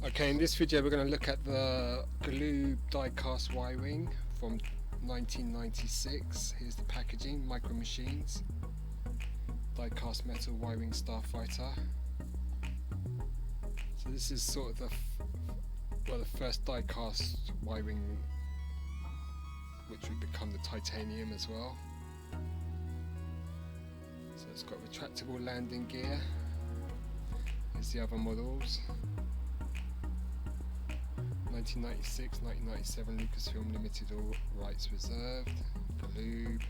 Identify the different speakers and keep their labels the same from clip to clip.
Speaker 1: Okay, in this video we're going to look at the Galoob die-cast wiring from 1996. Here's the packaging, Micro Machines, die-cast metal wiring starfighter. So this is sort of the first die-cast wiring which would become the titanium as well. So it's got retractable landing gear. Here's the other models. 1996, 1997 Lucasfilm Limited, all rights reserved. Galoob.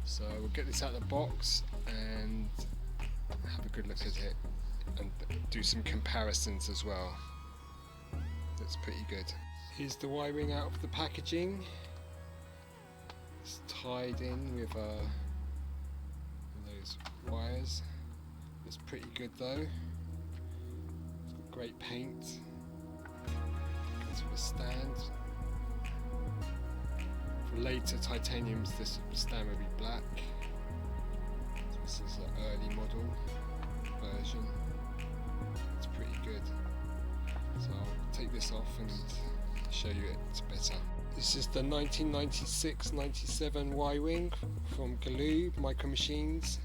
Speaker 1: So we'll get this out of the box and have a good look at it and do some comparisons as well. That's pretty good. Here's the wiring out of the packaging. It's tied in with those wires. It's pretty good though. Great paint. Goes with a stand. For later titaniums, this stand will be black. So this is an early model version. It's pretty good. So I'll take this off and show you it better. This is the 1996-97 wiring from Galoob Micro Machines.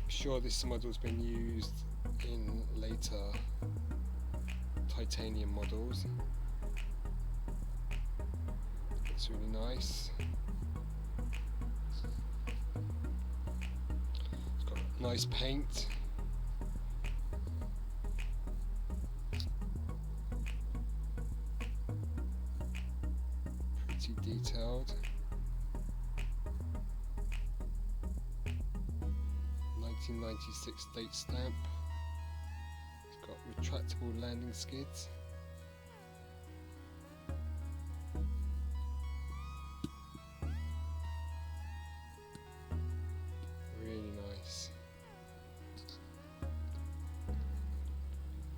Speaker 1: Sure, this model's been used in later titanium models. It's really nice. It's got nice paint. Pretty detailed. 1996 date stamp. It's got retractable landing skids. Really nice.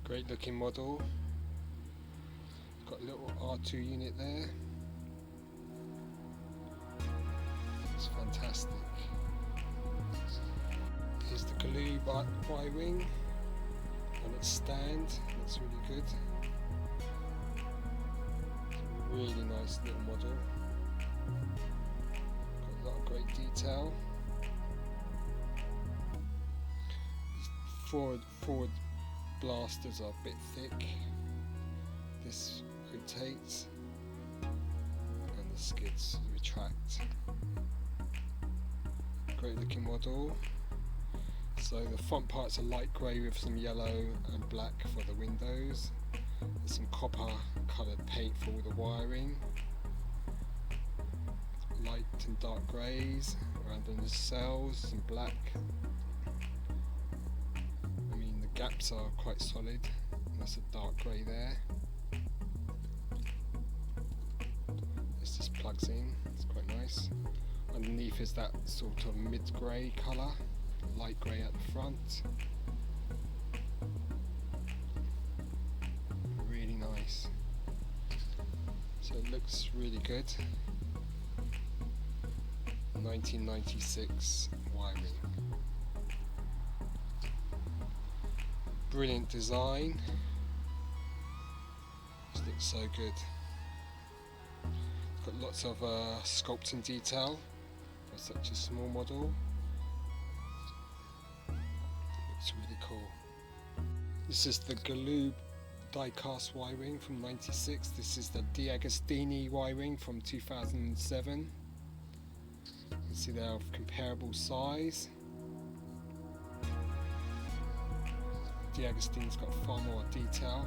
Speaker 1: Great looking model. It's got a little R2 unit there. It's fantastic. Here's the Galoob wiring on its stand. Looks really good. Really nice little model. Got a lot of great detail. Forward blasters are a bit thick. This rotates and the skids retract. Great looking model. So the front parts are light grey with some yellow and black for the windows. There's some copper coloured paint for all the wiring. Light and dark greys around the nacelles, some black. I mean the gaps are quite solid. That's a dark grey there. This just plugs in, it's quite nice. Underneath is that sort of mid-grey colour. Light grey at the front. Really nice. So it looks really good. 1996 wiring. Brilliant design. This looks so good. It's got lots of sculpting detail for such a small model. It's really cool. This is the Galoob die-cast wiring from 96. This is the Deagostini wiring from 2007. You can see they're of comparable size. Deagostini's got far more detail.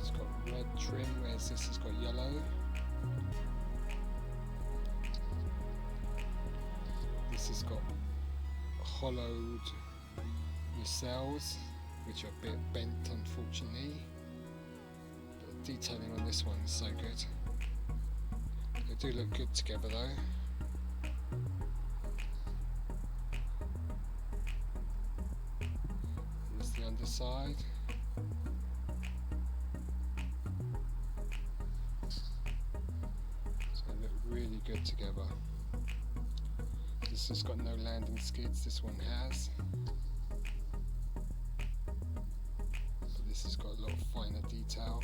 Speaker 1: It's got red trim, whereas this has got yellow. This has got hollowed nacelles, which are a bit bent unfortunately. But the detailing on this one is so good. They do look good together though. Here's the underside. So they look really good together. This has got no landing skids, this one has. But this has got a lot of finer detail.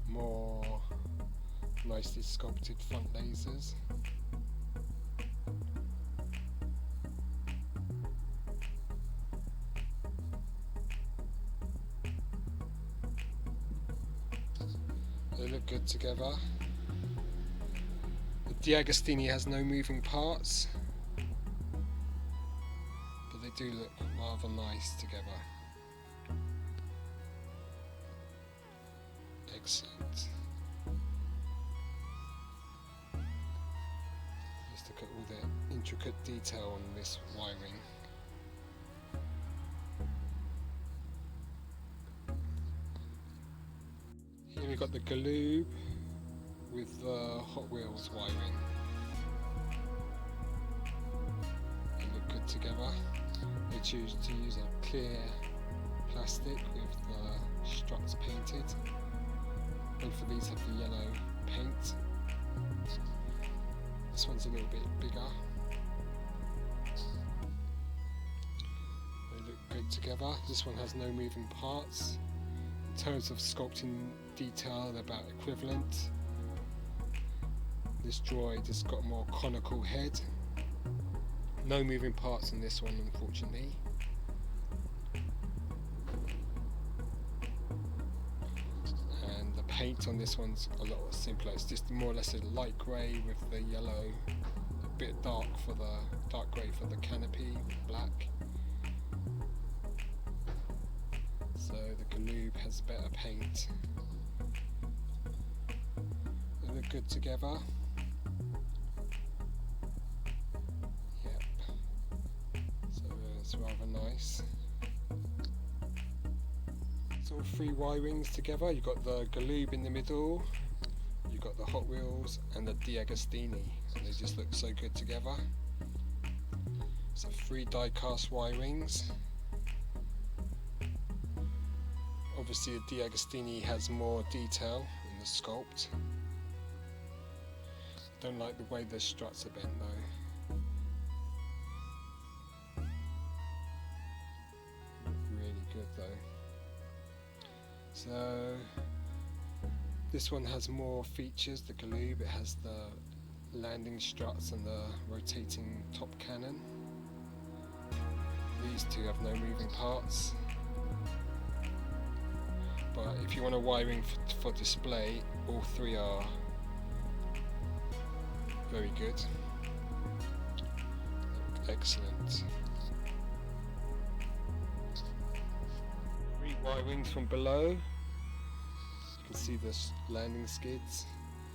Speaker 1: More nicely sculpted front lasers. They look good together. The Deagostini has no moving parts, but they do look rather nice together. Excellent. Let's look at all the intricate detail on this wiring. Here we've got the Galoob with the Hot Wheels wiring. They look good together. They choose to use a clear plastic with the struts painted. Both of these have the yellow paint. This one's a little bit bigger. They look good together. This one has no moving parts. In terms of sculpting detail, they're about equivalent. This droid has got a more conical head. No moving parts on this one, unfortunately. Paint on this one's a lot simpler. It's just more or less a light grey with the yellow, a bit dark grey for the canopy, black. So the Galoob has better paint. They look good together. Yep. So it's rather nice. All three wirings together. You've got the Galoob in the middle, you've got the Hot Wheels and the Deagostini, and they just look so good together. So 3 die-cast wirings. Obviously the Deagostini has more detail in the sculpt. Don't like the way the struts are bent though. Look really good though. So this one has more features, the Galoob. It has the landing struts and the rotating top cannon. These two have no moving parts. But if you want a wiring for display, all 3 are very good. Excellent. Wirings from below. You can see the landing skids.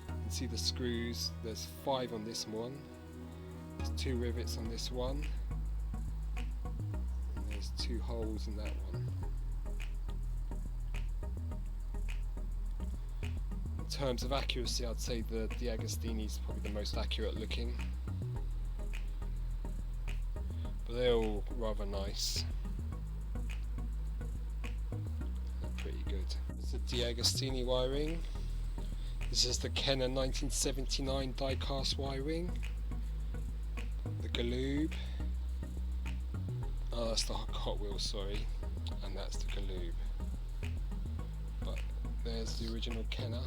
Speaker 1: You can see the screws. There's 5 on this one. There's 2 rivets on this one. And there's 2 holes in that one. In terms of accuracy, I'd say the Deagostini is probably the most accurate looking. But they're all rather nice. It's the Deagostini wiring. This is the Kenner 1979 die-cast wiring. The Galoob. Oh, that's the Hot Wheels, sorry. And that's the Galoob. But there's the original Kenner.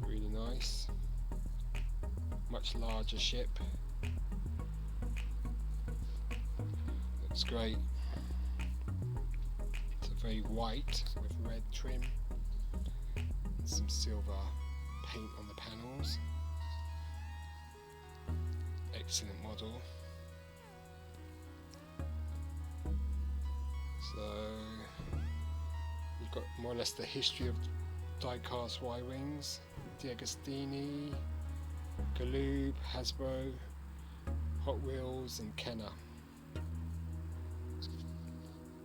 Speaker 1: Really nice. Much larger ship. Looks great. Very white with red trim and some silver paint on the panels. Excellent model. So you've got more or less the history of die-cast wirings. Deagostini, Galoob, Hasbro, Hot Wheels and Kenner.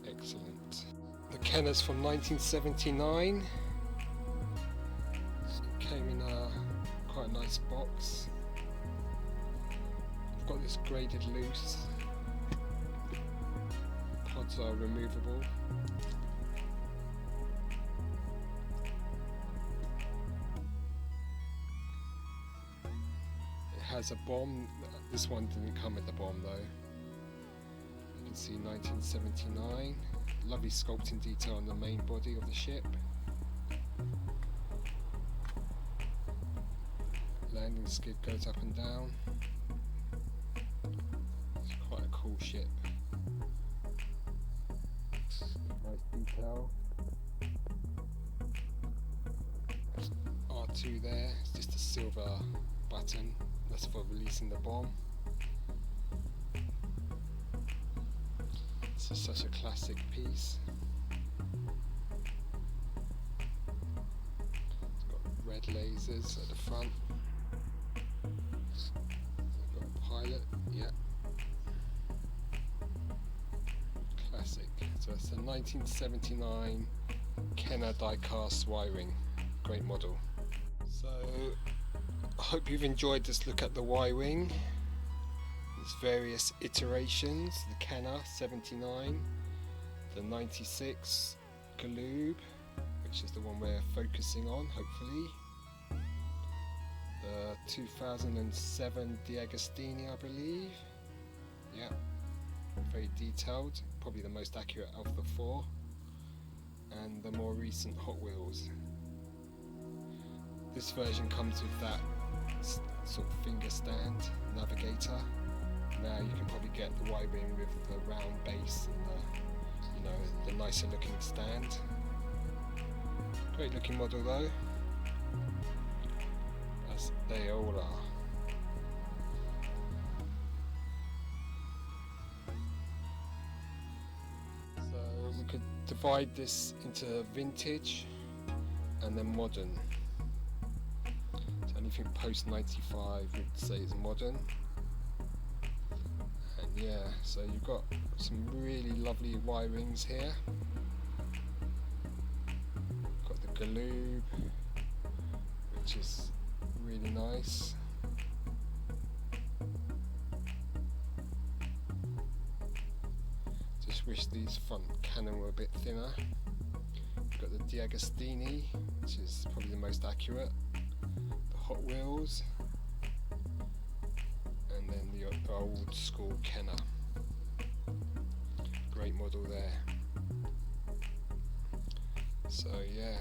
Speaker 1: Excellent. The Kenner's from 1979. Came in quite a nice box. I've got this graded loose. Pods are removable. has a bomb. This one didn't come with the bomb though. You can see 1979. Lovely sculpting detail on the main body of the ship. Landing skid goes up and down. It's quite a cool ship. Nice detail. R2 there, it's just a silver button. That's for releasing the bomb. This is such a classic piece. It's got red lasers at the front. It's got a pilot, yeah. Classic. So it's a 1979 Kenner die-cast Y-wing. Great model. So I hope you've enjoyed this look at the Y-wing. There's various iterations, the Kenner 79, the 96 Galoob, which is the one we're focusing on hopefully, the 2007 Deagostini I believe, yeah, very detailed, probably the most accurate of the four, and the more recent Hot Wheels. This version comes with that sort of finger stand navigator. Now you can probably get the Y-wing with the round base and the nicer looking stand. Great looking model though, as they all are. So we could divide this into vintage and then modern. Anything post 95 we'd say is modern. And yeah, so you've got some really lovely Y-wings here. Got the Galoob, which is really nice. Just wish these front cannon were a bit thinner. You've got the Deagostini, which is probably the most accurate. Hot Wheels, and then the old school Kenner. Great model there. So yeah.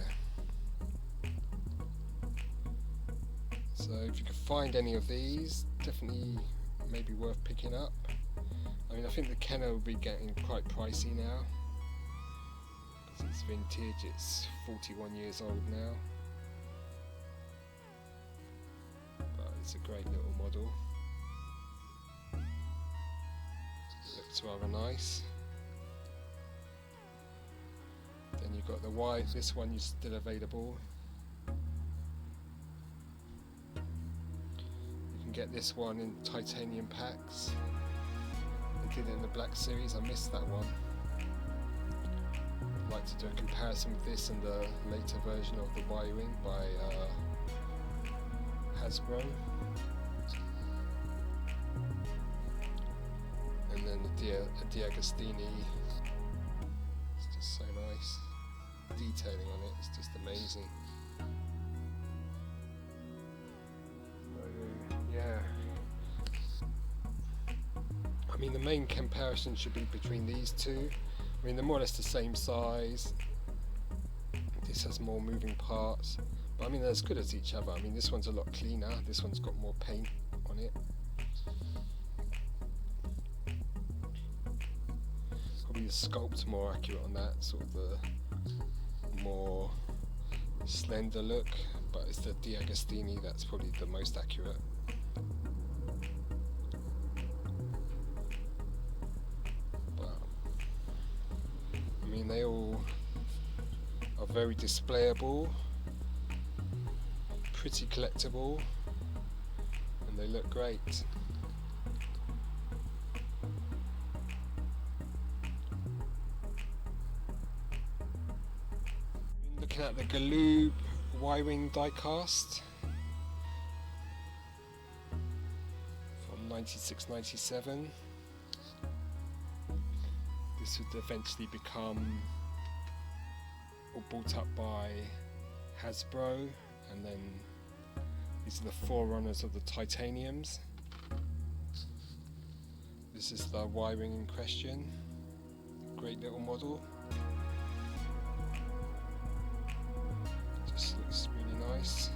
Speaker 1: So if you could find any of these, definitely maybe worth picking up. I mean, I think the Kenner will be getting quite pricey now because it's vintage. It's 41 years old now. It's a great little model. Looks rather nice. Then you've got the white, this one is still available. You can get this one in titanium packs. They did it in the black series, I missed that one. I'd like to do a comparison with this and the later version of the Y-wing by Hasbro. And then the Deagostini, it's just so nice. Detailing on it, it's just amazing. So, yeah. I mean, the main comparison should be between these two. I mean, they're more or less the same size. This has more moving parts. But I mean, they're as good as each other. I mean, this one's a lot cleaner. This one's got more paint on it. Probably the sculpt's more accurate on that, sort of the more slender look. But it's the Deagostini that's probably the most accurate. But I mean, they all are very displayable. Pretty collectible, and they look great. Looking at the Galoob Y-wing diecast from 96-97. This would eventually become or bought up by Hasbro, and then these are the forerunners of the titaniums. This is the wiring in question. Great little model. Just looks really nice.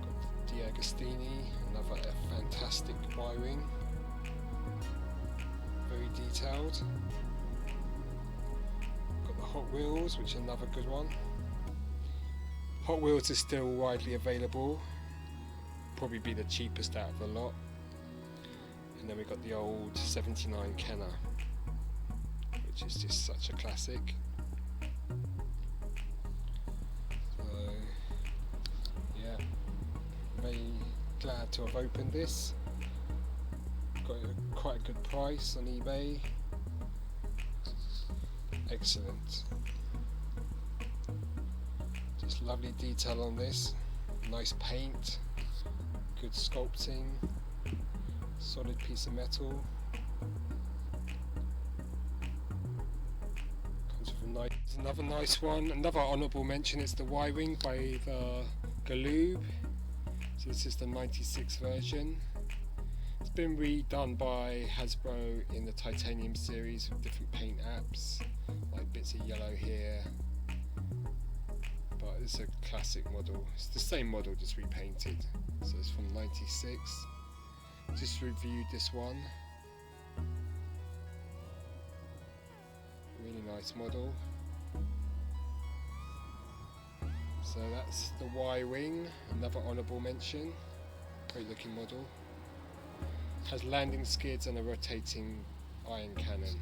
Speaker 1: Got the Deagostini, another fantastic wiring. Very detailed. Got the Hot Wheels, which is another good one. Hot Wheels is still widely available. Probably be the cheapest out of the lot. And then we got the old 79 Kenner, which is just such a classic. So yeah, very glad to have opened this. Got quite a good price on eBay. Excellent. Just lovely detail on this. Nice paint. Good sculpting. Solid piece of metal. Comes with a nice, another nice one. Another honourable mention is the wiring by the Galoob. So this is the 96 version. It's been redone by Hasbro in the titanium series with different paint apps, like bits of yellow here. But it's a classic model. It's the same model, just repainted. So it's from 96. Just reviewed this one. Really nice model. So that's the Y-Wing, another honourable mention. Great looking model. Has landing skids and a rotating iron cannon.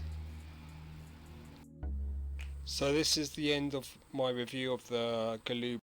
Speaker 1: So this is the end of my review of the Galoob